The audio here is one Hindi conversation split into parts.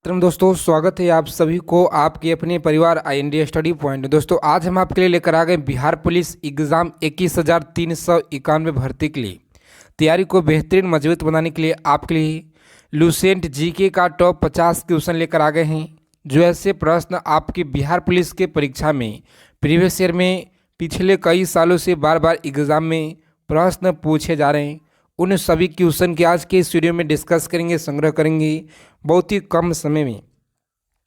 तो दोस्तों स्वागत है आप सभी को आपके अपने परिवार IND स्टडी पॉइंट। दोस्तों आज हम आपके लिए लेकर आ गए बिहार पुलिस एग्ज़ाम 21,391 भर्ती के लिए तैयारी को बेहतरीन मजबूत बनाने के लिए आपके लिए लुसेंट जीके का टॉप 50 क्वेश्चन लेकर आ गए हैं। जो ऐसे प्रश्न आपके बिहार पुलिस के परीक्षा में प्रीवियस ईयर में पिछले कई सालों से बार बार एग्ज़ाम में प्रश्न पूछे जा रहे हैं, उन सभी क्वेश्चन के आज के इस वीडियो में डिस्कस करेंगे, संग्रह करेंगे बहुत ही कम समय में।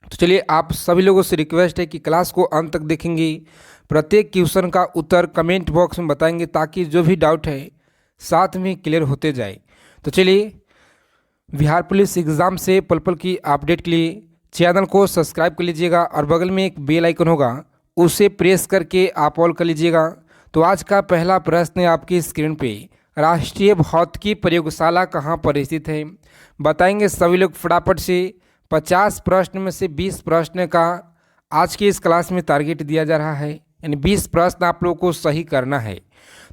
तो चलिए आप सभी लोगों से रिक्वेस्ट है कि क्लास को अंत तक देखेंगे, प्रत्येक क्वेश्चन का उत्तर कमेंट बॉक्स में बताएंगे ताकि जो भी डाउट है साथ में क्लियर होते जाए। तो चलिए बिहार पुलिस एग्ज़ाम से पल पल की अपडेट के लिए चैनल को सब्सक्राइब कर लीजिएगा और बगल में एक बेल आइकन होगा उसे प्रेस करके आप ऑल कर लीजिएगा। तो आज का पहला प्रश्न है आपकी स्क्रीन पे, राष्ट्रीय भौतिकी प्रयोगशाला कहाँ पर स्थित है? बताएंगे सभी लोग फटाफट से। 50 प्रश्न में से 20 प्रश्न का आज की इस क्लास में टारगेट दिया जा रहा है, यानी 20 प्रश्न आप लोगों को सही करना है।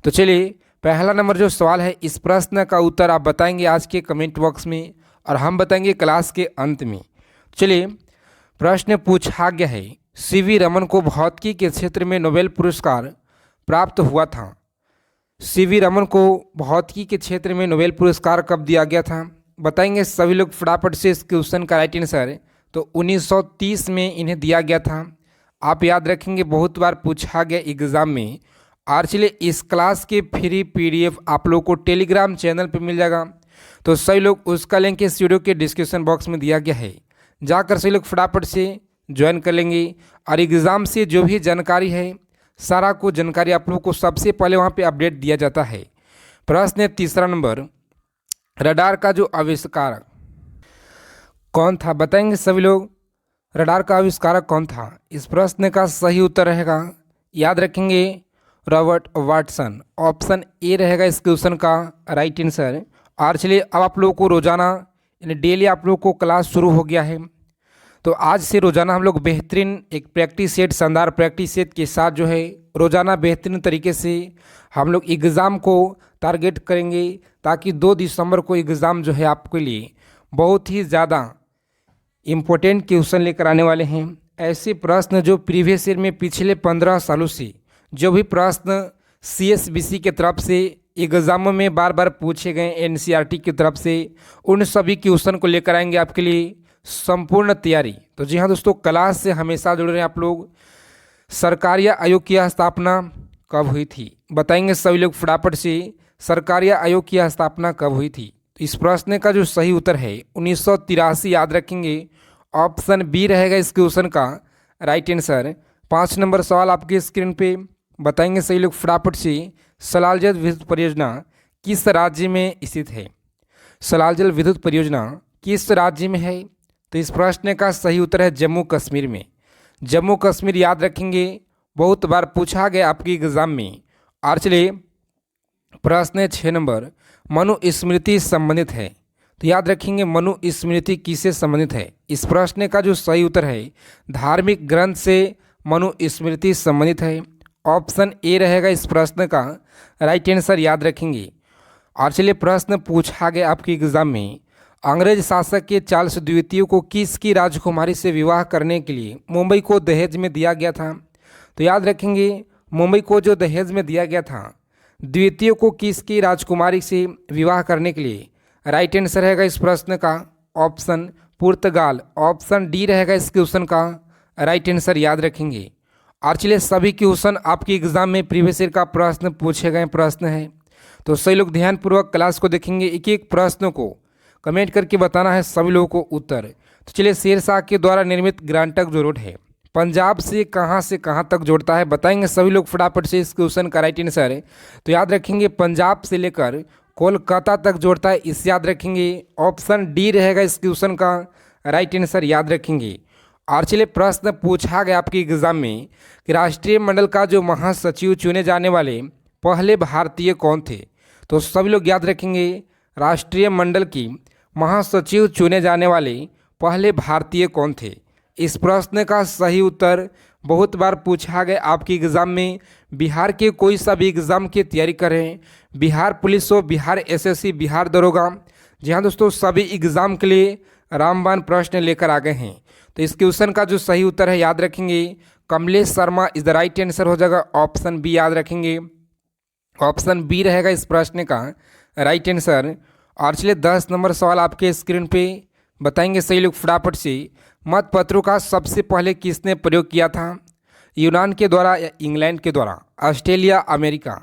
तो चलिए पहला नंबर जो सवाल है, इस प्रश्न का उत्तर आप बताएंगे आज के कमेंट बॉक्स में और हम बताएंगे क्लास के अंत में। चलिए प्रश्न पूछा गया है, CV रमन को भौतिकी के क्षेत्र में नोबेल पुरस्कार प्राप्त हुआ था। CV रमन को भौतिकी के क्षेत्र में नोबेल पुरस्कार कब दिया गया था? बताएंगे सभी लोग फटाफट से इस क्वेश्चन का राइट आंसर। तो 1930 में इन्हें दिया गया था। आप याद रखेंगे बहुत बार पूछा गया एग्ज़ाम में। और चलिए इस क्लास के फ्री PDF आप लोग को टेलीग्राम चैनल पे मिल जाएगा, तो सभी लोग उसका लिंक इस वीडियो के डिस्क्रिप्शन बॉक्स में दिया गया है, जाकर सभी लोग फटाफट से ज्वाइन कर लेंगे। और एग्ज़ाम से जो भी जानकारी है सारा को जानकारी आप लोगों को सबसे पहले वहाँ पे अपडेट दिया जाता है। प्रश्न है तीसरा नंबर, रडार का जो आविष्कारक कौन था? बताएंगे सभी लोग रडार का आविष्कारक कौन था? इस प्रश्न का सही उत्तर रहेगा, याद रखेंगे, रॉबर्ट वाटसन। ऑप्शन ए रहेगा इस क्वेश्चन का राइट आंसर। और चलिए अब आप लोगों को रोजाना यानी डेली आप लोगों को क्लास शुरू हो गया है, तो आज से रोज़ाना हम लोग बेहतरीन एक प्रैक्टिस सेट, शानदार प्रैक्टिस सेट के साथ जो है रोज़ाना बेहतरीन तरीके से हम लोग एग्ज़ाम को टारगेट करेंगे, ताकि 2 दिसंबर को एग्ज़ाम जो है आपके लिए बहुत ही ज़्यादा इम्पोर्टेंट क्वेश्चन लेकर आने वाले हैं। ऐसे प्रश्न जो प्रीवियस ईयर में पिछले 15 सालों से जो भी प्रश्न CSBC के तरफ से एग्ज़ामों में बार बार पूछे गए, NCERT की तरफ से, उन सभी क्वेश्चन को लेकर आएंगे आपके लिए संपूर्ण तैयारी। तो जी हाँ दोस्तों, क्लास से हमेशा जुड़ रहे हैं आप लोग। सरकारिया आयोग की स्थापना कब हुई थी? बताएंगे सभी लोग फटाफट से, सरकारिया आयोग की स्थापना कब हुई थी? तो इस प्रश्न का जो सही उत्तर है 1983, याद रखेंगे। ऑप्शन बी रहेगा इस क्वेश्चन का राइट आंसर। 5 नंबर सवाल आपकी स्क्रीन पे, बताएंगे सही लोग फटाफट से, सलाल जल विद्युत परियोजना किस राज्य में स्थित है? सलाल जल विद्युत परियोजना किस राज्य में है? तो इस प्रश्न का सही उत्तर है जम्मू कश्मीर में। जम्मू कश्मीर, याद रखेंगे, बहुत बार पूछा गया आपके एग्ज़ाम में। और चलिए प्रश्न 6 नंबर, मनुस्मृति संबंधित है? तो याद रखेंगे मनुस्मृति किससे संबंधित है? इस प्रश्न का जो सही उत्तर है धार्मिक ग्रंथ से मनुस्मृति संबंधित है। ऑप्शन ए रहेगा इस प्रश्न का राइट आंसर, याद रखेंगे। और चलिए प्रश्न पूछा गया आपके एग्ज़ाम में, अंग्रेज शासक के चार्ल्स द्वितीय को किसकी राजकुमारी से विवाह करने के लिए मुंबई को दहेज में दिया गया था? तो याद रखेंगे मुंबई को जो दहेज में दिया गया था, द्वितीय को किसकी राजकुमारी से विवाह करने के लिए? राइट आंसर रहेगा इस प्रश्न का ऑप्शन पुर्तगाल। ऑप्शन डी रहेगा इस क्वेश्चन का राइट आंसर, याद रखेंगे। और चलिए सभी क्वेश्चन आपके एग्जाम में प्रीवियस ईयर का प्रश्न पूछे गए प्रश्न है, तो सही लोग ध्यानपूर्वक क्लास को देखेंगे। एक एक प्रश्न को कमेंट करके बताना है सभी लोगों को उत्तर। तो चलिए शेरशाह के द्वारा निर्मित ग्रांटक जो रोड है पंजाब से कहाँ तक जोड़ता है? बताएंगे सभी लोग फटाफट से इस क्वेश्चन का राइट आंसर है। तो याद रखेंगे पंजाब से लेकर कोलकाता तक जोड़ता है, इस याद रखेंगे। ऑप्शन डी रहेगा इस क्वेश्चन का राइट आंसर, याद रखेंगे। और चलिए प्रश्न पूछा गया आपके एग्जाम में कि राष्ट्रीय मंडल का जो महासचिव चुने जाने वाले पहले भारतीय कौन थे? तो सभी लोग याद रखेंगे राष्ट्रीय मंडल की महासचिव चुने जाने वाले पहले भारतीय कौन थे? इस प्रश्न का सही उत्तर बहुत बार पूछा गया आपके एग्ज़ाम में। बिहार के कोई सा भी एग्ज़ाम की तैयारी करें, बिहार पुलिस हो, बिहार SSC, बिहार दरोगा, जी हाँ दोस्तों, सभी एग्ज़ाम के लिए रामबाण प्रश्न लेकर आ गए हैं। तो इस क्वेश्चन का जो सही उत्तर है याद रखेंगे Kamlesh Sharma is the right answer हो जाएगा, ऑप्शन बी याद रखेंगे, ऑप्शन बी रहेगा इस प्रश्न का राइट आंसर। और चलिए 10 नंबर सवाल आपके स्क्रीन पे बताएंगे सही लोग फटाफट से। मतपत्रों का सबसे पहले किसने प्रयोग किया था? यूनान के द्वारा या इंग्लैंड के द्वारा, ऑस्ट्रेलिया, अमेरिका?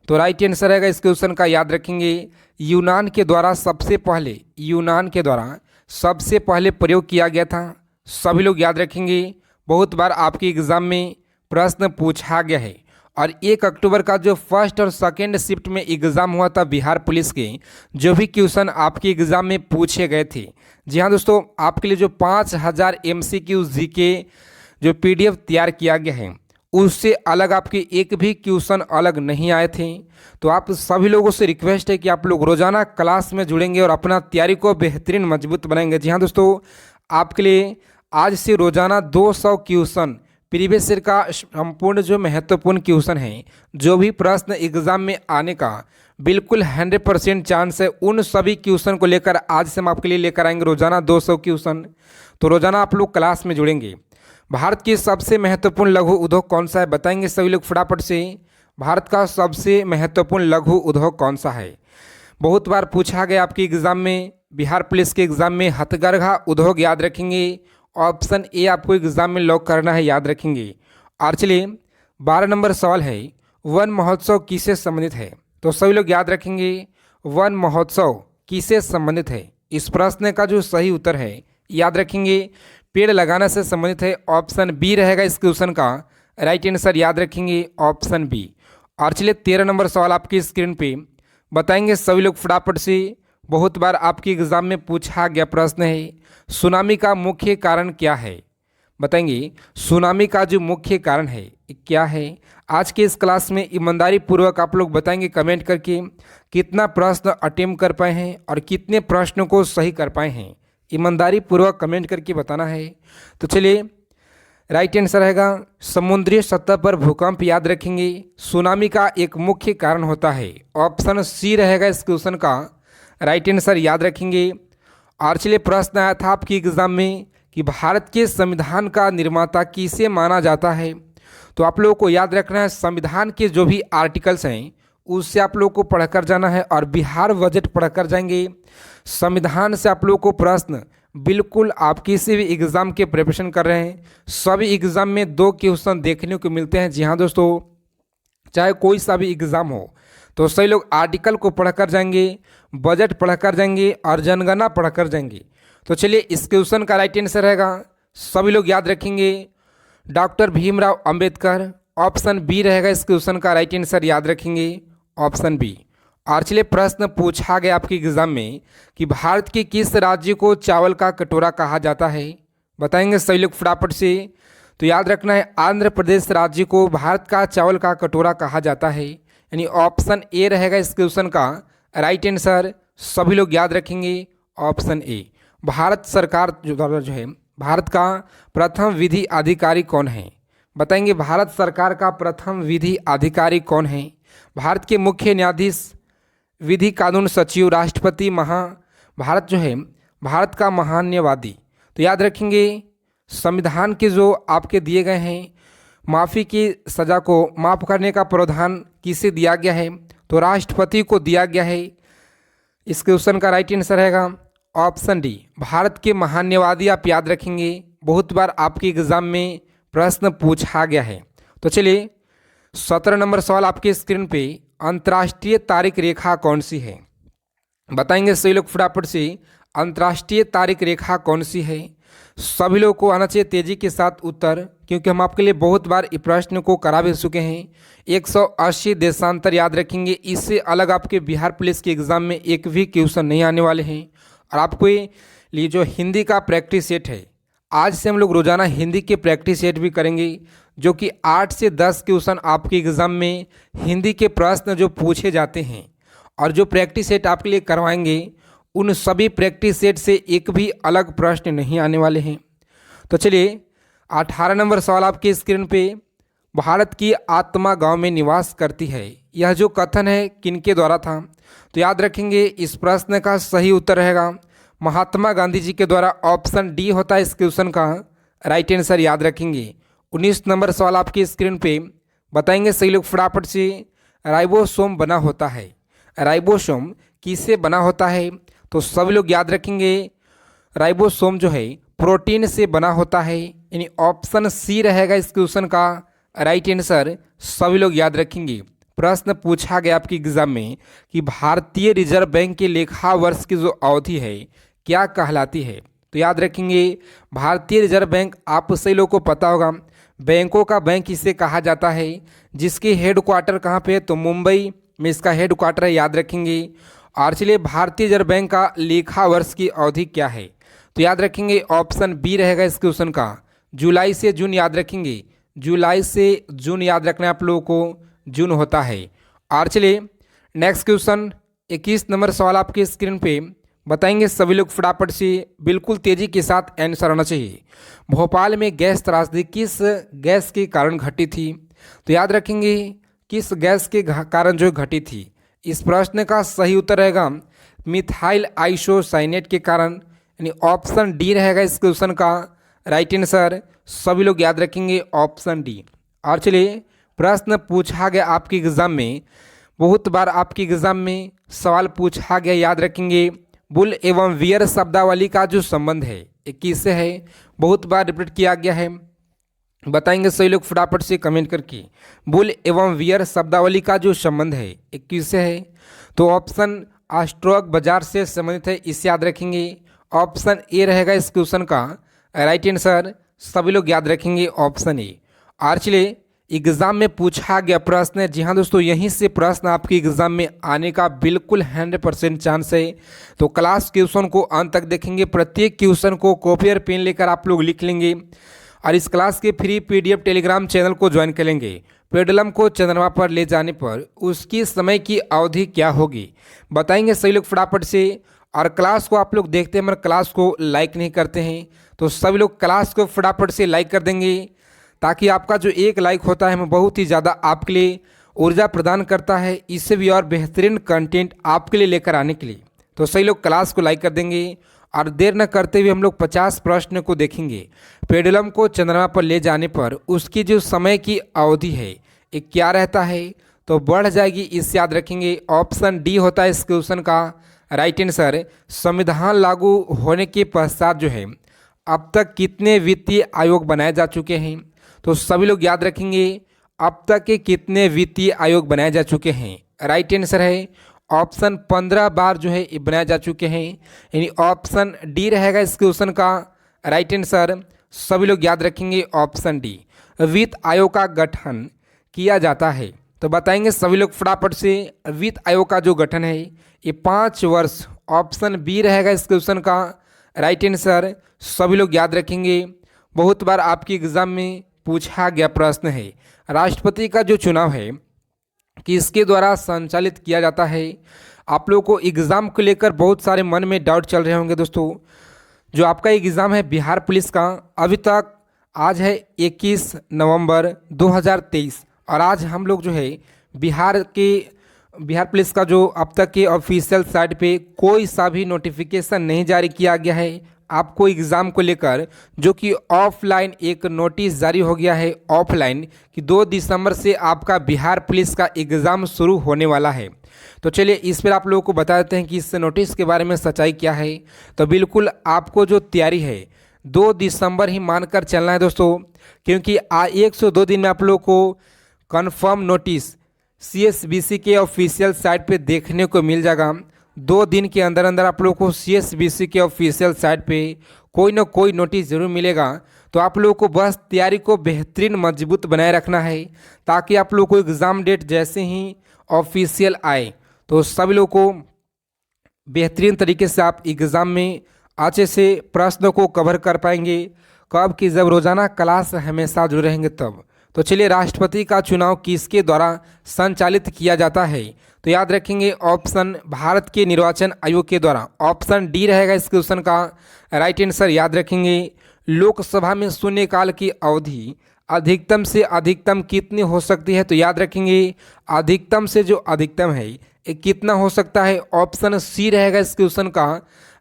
तो राइट आंसर रहेगा इस क्वेश्चन का याद रखेंगे यूनान के द्वारा सबसे पहले, यूनान के द्वारा सबसे पहले प्रयोग किया गया था। सभी लोग याद रखेंगे, बहुत बार आपके एग्जाम में प्रश्न पूछा गया है। और 1 अक्टूबर का जो फर्स्ट और सेकेंड शिफ्ट में एग्ज़ाम हुआ था बिहार पुलिस के, जो भी क्वेश्चन आपके एग्ज़ाम में पूछे गए थे, जी हाँ दोस्तों, आपके लिए जो 5000 MCQ जीके जो PDF तैयार किया गया है, उससे अलग आपके एक भी क्वेश्चन अलग नहीं आए थे। तो आप सभी लोगों से रिक्वेस्ट है कि आप लोग रोज़ाना क्लास में जुड़ेंगे और अपना तैयारी को बेहतरीन मजबूत बनाएंगे। जी हाँ दोस्तों, आपके लिए आज से रोज़ाना 200 क्वेश्चन प्रीवियस ईयर का संपूर्ण जो महत्वपूर्ण क्वेश्चन है, जो भी प्रश्न एग्जाम में आने का बिल्कुल 100% चांस है, उन सभी क्वेश्चन को लेकर आज से हम आपके लिए लेकर आएंगे रोजाना 200 क्वेश्चन। तो रोजाना आप लोग क्लास में जुड़ेंगे। भारत की सबसे महत्वपूर्ण लघु उद्योग कौन सा है? बताएंगे सभी लोग फटाफट से। भारत का सबसे महत्वपूर्ण लघु उद्योग कौन सा है? बहुत बार पूछा गया आपके एग्जाम में, बिहार पुलिस के एग्जाम में हथकरघा उद्योग याद रखेंगे, ऑप्शन ए आपको एग्जाम में लॉक करना है, याद रखेंगे। और चलिए 12 नंबर सवाल है, वन महोत्सव किससे संबंधित है? तो सभी लोग याद रखेंगे वन महोत्सव किससे संबंधित है? इस प्रश्न का जो सही उत्तर है याद रखेंगे पेड़ लगाने से संबंधित है, ऑप्शन बी रहेगा इस क्वेश्चन का राइट आंसर, याद रखेंगे ऑप्शन बी। और चलिए 13 नंबर सवाल आपकी स्क्रीन पे बताएंगे सभी लोग फटाफट से। बहुत बार आपके एग्जाम में पूछा गया प्रश्न है, सुनामी का मुख्य कारण क्या है? बताएंगे सुनामी का जो मुख्य कारण है क्या है? आज के इस क्लास में ईमानदारी पूर्वक आप लोग बताएंगे कमेंट करके कितना प्रश्न अटेम्प्ट कर पाए हैं और कितने प्रश्नों को सही कर पाए हैं। ईमानदारी पूर्वक कमेंट करके बताना है। तो चलिए राइट आंसर रहेगा समुद्री सतह पर भूकंप, याद रखेंगे सुनामी का एक मुख्य कारण होता है, ऑप्शन सी रहेगा इस क्वेश्चन का राइट आंसर, याद रखेंगे। और चलिए प्रश्न आया था आपकी एग्जाम में कि भारत के संविधान का निर्माता किसे माना जाता है? तो आप लोगों को याद रखना है संविधान के जो भी आर्टिकल्स हैं उससे आप लोगों को पढ़कर जाना है और बिहार बजट पढ़कर जाएंगे। संविधान से आप लोगों को प्रश्न बिल्कुल, आप किसी भी एग्ज़ाम के प्रिपरेशन कर रहे हैं, सभी एग्ज़ाम में 2 क्वेश्चन देखने को मिलते हैं। जी हाँ दोस्तों, चाहे कोई सा भी एग्ज़ाम हो, तो सही लोग आर्टिकल को पढ़कर जाएंगे, बजट पढ़कर जाएंगे और जनगणना पढ़कर जाएंगे। तो चलिए इस क्वेश्चन का राइट आंसर रहेगा, सभी लोग याद रखेंगे doctor Bhimrao Ambedkar, option B रहेगा इस क्वेश्चन का राइट आंसर, याद रखेंगे ऑप्शन बी। और चलिए प्रश्न पूछा गया आपके एग्जाम में कि भारत के किस राज्य को चावल का कटोरा कहा जाता है? बताएंगे सभी लोग फटाफट से। तो याद रखना है आंध्र प्रदेश राज्य को भारत का चावल का कटोरा कहा जाता है, यानी ऑप्शन ए रहेगा इस क्वेश्चन का राइट आंसर, सभी लोग याद रखेंगे ऑप्शन ए। भारत सरकार जो है, भारत का प्रथम विधि अधिकारी कौन है? बताएंगे भारत सरकार का प्रथम विधि अधिकारी कौन है? भारत के मुख्य न्यायाधीश, विधि कानून सचिव, राष्ट्रपति, भारत जो है भारत का महान्यवादी। तो याद रखेंगे संविधान के जो आपके दिए गए हैं माफ़ी की सज़ा को माफ़ करने का प्रावधान किसे दिया गया है? तो राष्ट्रपति को दिया गया है। इस क्वेश्चन का राइट आंसर रहेगा ऑप्शन डी, भारत के महान्यवादी, आप याद रखेंगे बहुत बार आपके एग्जाम में प्रश्न पूछा गया है। तो चलिए 17 नंबर सवाल आपके स्क्रीन पे, अंतर्राष्ट्रीय तारिक रेखा कौन सी है? बताएंगे सही लोग फटाफट से, अंतर्राष्ट्रीय तारिक रेखा कौन सी है? सभी लोगों को आना चाहिए तेजी के साथ उत्तर, क्योंकि हम आपके लिए बहुत बार इस प्रश्न को करा भी चुके हैं। 180 देशांतर याद रखेंगे, इससे अलग आपके बिहार पुलिस के एग्जाम में एक भी क्वेश्चन नहीं आने वाले हैं। और आपको लिए जो हिंदी का प्रैक्टिस सेट है, आज से हम लोग रोजाना हिंदी के प्रैक्टिस सेट भी करेंगे, जो कि 8 से 10 क्वेश्चन आपके एग्जाम में हिंदी के प्रश्न जो पूछे जाते हैं और जो प्रैक्टिस सेट आपके लिए करवाएंगे, उन सभी प्रैक्टिस सेट से एक भी अलग प्रश्न नहीं आने वाले हैं। तो चलिए 18 नंबर सवाल आपके स्क्रीन पे, भारत की आत्मा गांव में निवास करती है, यह जो कथन है किनके द्वारा था? तो याद रखेंगे इस प्रश्न का सही उत्तर रहेगा महात्मा गांधी जी के द्वारा। ऑप्शन डी होता है इस क्वेश्चन का राइट आंसर, याद रखेंगे। 19 नंबर सवाल आपकी स्क्रीन पे बताएंगे सही लोग फटाफट से। राइबोसोम बना होता है, राइबोसोम किससे बना होता है? तो सभी लोग याद रखेंगे राइबोसोम जो है प्रोटीन से बना होता है, यानी ऑप्शन सी रहेगा इस क्वेश्चन का राइट आंसर, सभी लोग याद रखेंगे। प्रश्न पूछा गया आपके एग्जाम में कि भारतीय रिजर्व बैंक के लेखा वर्ष की जो अवधि है क्या कहलाती है? तो याद रखेंगे भारतीय रिजर्व बैंक, आप सही लोग को पता होगा बैंकों का बैंक इसे कहा जाता है, जिसके हेड क्वार्टर कहाँ पे है? तो मुंबई में इसका हेड क्वार्टर है, याद रखेंगे। और चलिए भारतीय रिजर्व बैंक का लेखा वर्ष की अवधि क्या है? तो याद रखेंगे ऑप्शन बी रहेगा इस क्वेश्चन का जुलाई से जून, याद रखेंगे जुलाई से जून याद रखना है आप लोगों को, जून होता है। और चलिए नेक्स्ट क्वेश्चन 21 नंबर सवाल आपके स्क्रीन पे बताएंगे सभी लोग फटाफट से, बिल्कुल तेजी के साथ आंसर आना चाहिए। भोपाल में गैस त्रासदी किस गैस के कारण घटी थी? तो याद रखेंगे किस गैस के कारण जो घटी थी? इस प्रश्न का सही उत्तर रहेगा मिथाइल आइसोसाइनेट के कारण, यानी ऑप्शन डी रहेगा इस क्वेश्चन का राइट आंसर, सभी लोग याद रखेंगे ऑप्शन डी। और चलिए प्रश्न पूछा गया आपके एग्जाम में, बहुत बार आपके एग्जाम में सवाल पूछा गया, याद रखेंगे बुल एवं वियर शब्दावली का जो संबंध है ये किससे है? बहुत बार रिपीट किया गया है, बताएंगे सही लोग फटाफट से कमेंट करके। बुल एवं वियर शब्दावली का जो संबंध है ये किससे है? तो ऑप्शन स्टॉक बाजार से संबंधित है, इसे याद रखेंगे। ऑप्शन ए रहेगा इस क्वेश्चन का राइट आंसर, सभी लोग याद रखेंगे ऑप्शन ए। और चलिए एग्जाम में पूछा गया प्रश्न है, जी हाँ दोस्तों यहीं से प्रश्न आपके एग्जाम में आने का बिल्कुल 100% चांस है। तो क्लास क्वेश्चन को अंत तक देखेंगे, प्रत्येक क्वेश्चन को कॉपी और पेन लेकर आप लोग लिख लेंगे और इस क्लास के फ्री पीडीएफ टेलीग्राम चैनल को ज्वाइन करेंगे। पेडलम को चंद्रमा पर ले जाने पर उसकी समय की अवधि क्या होगी? बताएंगे सही लोग फटाफट से। और क्लास को आप लोग देखते हैं मगर क्लास को लाइक नहीं करते हैं, तो सभी लोग क्लास को फटाफट से लाइक कर देंगे, ताकि आपका जो एक लाइक होता है हमें बहुत ही ज़्यादा आपके लिए ऊर्जा प्रदान करता है, इससे भी और बेहतरीन कंटेंट आपके लिए लेकर आने के लिए। तो सही लोग क्लास को लाइक कर देंगे और देर न करते हुए हम लोग 50 प्रश्न को देखेंगे। पेडुलम को चंद्रमा पर ले जाने पर उसकी जो समय की अवधि है ये क्या रहता है? तो बढ़ जाएगी, इसे याद रखेंगे। ऑप्शन डी होता है इस क्वेश्चन का राइट आंसर। संविधान लागू होने के पश्चात जो है अब तक कितने वित्तीय आयोग बनाए जा चुके हैं? तो सभी लोग याद रखेंगे अब तक के कितने वित्तीय आयोग बनाए जा चुके हैं? राइट आंसर है ऑप्शन 15 बार जो है ये बनाए जा चुके हैं, यानी ऑप्शन डी रहेगा इस क्वेश्चन का राइट आंसर, सभी लोग याद रखेंगे ऑप्शन डी। वित्त आयोग का गठन किया जाता है, तो बताएंगे सभी लोग फटाफट से। वित्त आयोग का जो गठन है ये 5 वर्ष, ऑप्शन बी रहेगा इस क्वेश्चन का राइट आंसर, सभी लोग याद रखेंगे। बहुत बार आपके एग्जाम में पूछा गया प्रश्न है राष्ट्रपति का जो चुनाव है किसके द्वारा संचालित किया जाता है? आप लोगों को एग्ज़ाम को लेकर बहुत सारे मन में डाउट चल रहे होंगे दोस्तों। जो आपका एग्ज़ाम है बिहार पुलिस का, अभी तक आज है 21 नवंबर 2023 और आज हम लोग जो है बिहार पुलिस का जो अब तक के ऑफिशियल साइट पे कोई सा भी नोटिफिकेशन नहीं जारी किया गया है आपको एग्ज़ाम को लेकर, जो कि ऑफलाइन एक नोटिस जारी हो गया है ऑफलाइन कि 2 दिसंबर से आपका बिहार पुलिस का एग्ज़ाम शुरू होने वाला है। तो चलिए इस पर आप लोगों को बता देते हैं कि इस नोटिस के बारे में सच्चाई क्या है। तो बिल्कुल आपको जो तैयारी है 2 दिसंबर ही मानकर चलना है दोस्तों, क्योंकि 102 दिन में आप लोगों को कन्फर्म नोटिस CSBC के ऑफिशियल साइट पे देखने को मिल जाएगा। 2 दिन के अंदर अंदर आप लोगों को CSBC के ऑफिशियल साइट पे कोई ना कोई नोटिस ज़रूर मिलेगा। तो आप लोगों को बस तैयारी को बेहतरीन मजबूत बनाए रखना है, ताकि आप लोगों को एग्ज़ाम डेट जैसे ही ऑफिशियल आए तो सभी लोगों को बेहतरीन तरीके से आप एग्ज़ाम में अच्छे से प्रश्नों को कवर कर पाएंगे। कब कि जब रोज़ाना क्लास हमेशा जुड़े रहेंगे तब। तो चलिए राष्ट्रपति का चुनाव किसके द्वारा संचालित किया जाता है? तो याद रखेंगे ऑप्शन भारत के निर्वाचन आयोग के द्वारा, ऑप्शन डी रहेगा इस क्वेश्चन का राइट आंसर, याद रखेंगे। लोकसभा में शून्यकाल की अवधि अधिकतम से अधिकतम कितनी हो सकती है? तो याद रखेंगे अधिकतम से जो अधिकतम है ये कितना हो सकता है? ऑप्शन सी रहेगा इस क्वेश्चन का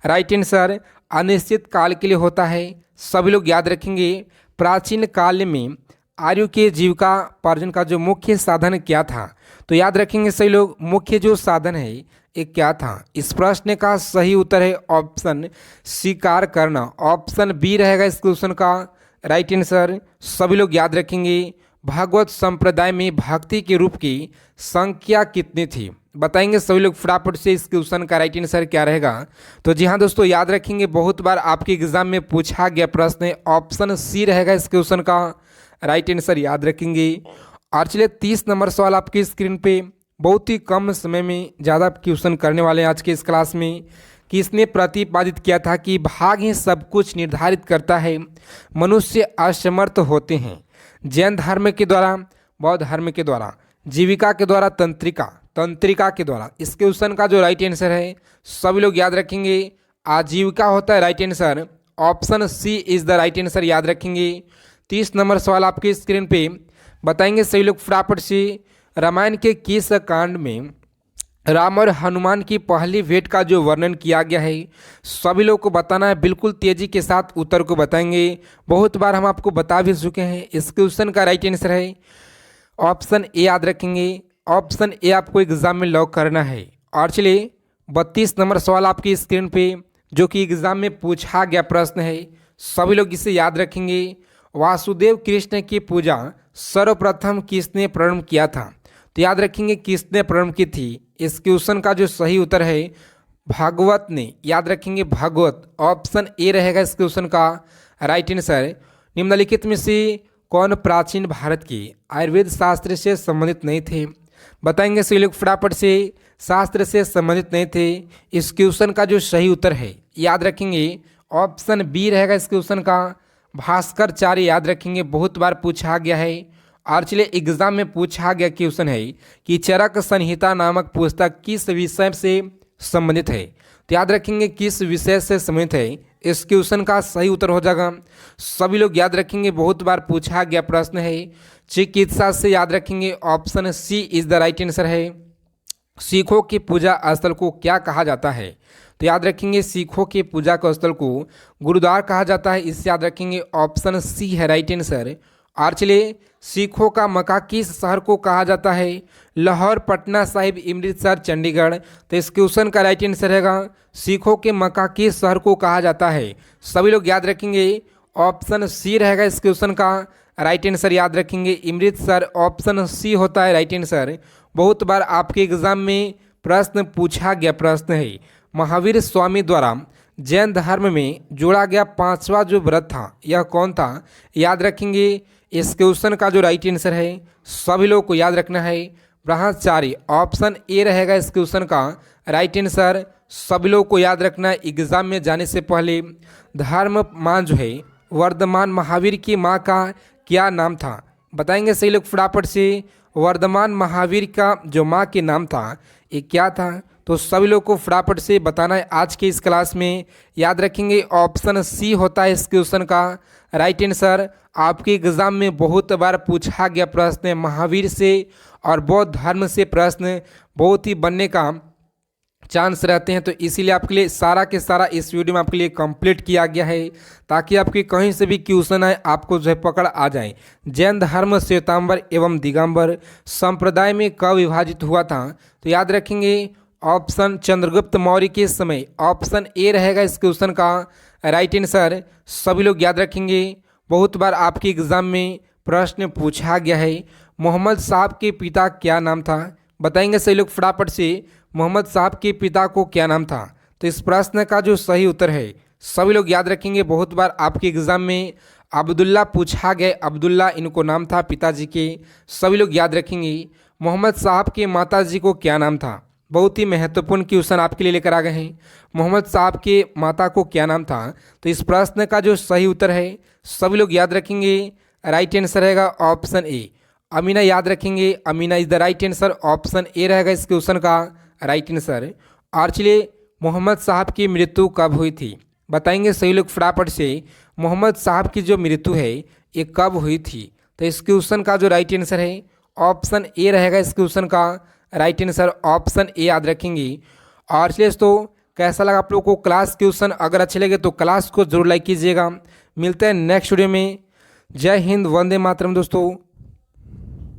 राइट आंसर अनिश्चित काल के लिए होता है। सभी लोग याद रखेंगे प्राचीन काल में आर्यों के जीविकापार्जन का जो मुख्य साधन क्या था। तो याद रखेंगे सही लोग, मुख्य जो साधन है ये क्या था। इस प्रश्न का सही उत्तर है ऑप्शन शिकार करना। ऑप्शन बी रहेगा इस क्वेश्चन का राइट आंसर। सभी लोग याद रखेंगे भागवत संप्रदाय में भक्ति के रूप की संख्या कितनी थी। बताएंगे सभी लोग फटाफट से इस क्वेश्चन का राइट आंसर क्या रहेगा। तो जी हाँ दोस्तों, याद रखेंगे बहुत बार आपके एग्जाम में पूछा गया प्रश्न है, ऑप्शन सी रहेगा इस क्वेश्चन का राइट आंसर याद रखेंगे। और चलिए 30 नंबर सवाल आपकी स्क्रीन पे, बहुत ही कम समय में ज़्यादा क्वेश्चन करने वाले हैं आज के इस क्लास में। किसने प्रतिपादित किया था कि भाग्य ही सब कुछ निर्धारित करता है, मनुष्य असमर्थ होते हैं। जैन धर्म के द्वारा, बौद्ध धर्म के द्वारा, जीविका के द्वारा, तंत्रिका के द्वारा। इस क्वेश्चन का जो राइट आंसर है सभी लोग याद रखेंगे आजीविका होता है right answer. Option C is the right answer याद रखेंगे। 30 नंबर सवाल आपके स्क्रीन पे, बताएंगे सभी लोग फटाफट से रामायण के किस कांड में राम और हनुमान की पहली भेंट का जो वर्णन किया गया है। सभी लोग को बताना है, बिल्कुल तेजी के साथ उत्तर को बताएंगे। बहुत बार हम आपको बता भी चुके हैं। इस क्वेश्चन का राइट आंसर है ऑप्शन ए याद रखेंगे। ऑप्शन ए आपको एग्जाम में लॉक करना है। और चलिए 32 नंबर सवाल आपकी स्क्रीन पे, जो कि एग्जाम में पूछा गया प्रश्न है, सभी लोग इसे याद रखेंगे। वासुदेव कृष्ण की पूजा सर्वप्रथम किसने प्रारंभ किया था। तो याद रखेंगे किसने प्रारंभ की थी। इस क्वेश्चन का जो सही उत्तर है भागवत ने, याद रखेंगे भागवत। ऑप्शन ए रहेगा इस क्वेश्चन का राइट आंसर। निम्नलिखित में से कौन प्राचीन भारत के आयुर्वेद शास्त्र से संबंधित नहीं थे। बताएंगे सभी लोग फटाफट से, शास्त्र से संबंधित नहीं थे। इस क्वेश्चन का जो सही उत्तर है याद रखेंगे ऑप्शन बी रहेगा इस क्वेश्चन का भास्कराचार्य याद रखेंगे, बहुत बार पूछा गया है। और चलिए एग्जाम में पूछा गया क्वेश्चन है कि चरक संहिता नामक पुस्तक किस विषय से संबंधित है। तो याद रखेंगे किस विषय से संबंधित है। इस क्वेश्चन का सही उत्तर हो जाएगा, सभी लोग याद रखेंगे, बहुत बार पूछा गया प्रश्न है चिकित्सा से, याद रखेंगे option C is the right answer है। सिखों की पूजा स्थल को क्या कहा जाता है। तो याद रखेंगे सिखों के पूजा के स्थल को गुरुद्वारा कहा जाता है, इसे याद रखेंगे ऑप्शन सी है राइट आंसर। और चलिए सिखों का मक्का किस शहर को कहा जाता है। लाहौर, पटना साहिब, अमृतसर, चंडीगढ़। तो इस क्वेश्चन का राइट आंसर रहेगा सिखों के मक्का किस शहर को कहा जाता है। सभी लोग याद रखेंगे ऑप्शन सी रहेगा इस क्वेश्चन का राइट आंसर याद रखेंगे अमृतसर। ऑप्शन सी होता है राइट आंसर। बहुत बार आपके एग्जाम में प्रश्न पूछा गया प्रश्न है महावीर स्वामी द्वारा जैन धर्म में जोड़ा गया 5वां जो व्रत था यह कौन था। याद रखेंगे इस क्वेश्चन का जो राइट आंसर है सभी लोगों को याद रखना है ब्रह्मचारी। ऑप्शन ए रहेगा इस क्वेश्चन का राइट आंसर। सभी लोगों को याद रखना है एग्जाम में जाने से पहले धर्म मान जो है वर्धमान महावीर की माँ का क्या नाम था। बताएंगे सही लोग फटाफट से, वर्धमान महावीर का जो माँ के नाम था ये क्या था। तो सभी लोग को फटाफट से बताना है आज के इस क्लास में। याद रखेंगे ऑप्शन सी होता है इस क्वेश्चन का राइट आंसर। आपके एग्जाम में बहुत बार पूछा गया प्रश्न महावीर से और बौद्ध धर्म से प्रश्न बहुत ही बनने का चांस रहते हैं। तो इसीलिए आपके लिए सारा के सारा इस वीडियो में आपके लिए कंप्लीट किया गया है ताकि आपके कहीं से भी क्वेश्चन आए आपको जो है पकड़ आ जाए। जैन धर्म श्वेतांबर एवं दिगंबर संप्रदाय में कब विभाजित हुआ था। तो याद रखेंगे ऑप्शन चंद्रगुप्त मौर्य के समय। ऑप्शन ए रहेगा इस क्वेश्चन का राइट आंसर। सभी लोग याद रखेंगे, बहुत बार आपके एग्जाम में प्रश्न पूछा गया है मोहम्मद साहब के पिता क्या नाम था। बताएंगे सही लोग फटाफट से, मोहम्मद साहब के पिता को क्या नाम था। तो इस प्रश्न का जो सही उत्तर है सभी लोग याद रखेंगे, बहुत बार आपके एग्जाम में अब्दुल्ला पूछा गया, अब्दुल्ला इनको नाम था पिताजी के। सभी लोग याद रखेंगे मोहम्मद साहब के माताजी को क्या नाम था। बहुत ही महत्वपूर्ण क्वेश्चन आपके लिए लेकर आ गए हैं, मोहम्मद साहब के माता को क्या नाम था। तो इस प्रश्न का जो सही उत्तर है सभी लोग याद रखेंगे राइट आंसर रहेगा ऑप्शन ए अमीना। याद रखेंगे Amina is the right answer. Option A रहेगा इस क्वेश्चन का राइट आंसर। और चलिए मोहम्मद साहब की मृत्यु कब हुई थी। बताएंगे सही लोग फटाफट से, मोहम्मद साहब की जो मृत्यु है ये कब हुई थी। तो इस क्वेश्चन का जो राइट आंसर है ऑप्शन ए रहेगा इस क्वेश्चन का राइट आंसर। ऑप्शन ए याद रखेंगे। और चलिए दोस्तों कैसा लगा आप लोगों को क्लास क्वेश्चन? अगर अच्छे लगे तो क्लास को जरूर लाइक कीजिएगा। मिलते हैं नेक्स्ट वीडियो में। जय हिंद, वंदे मातरम दोस्तों।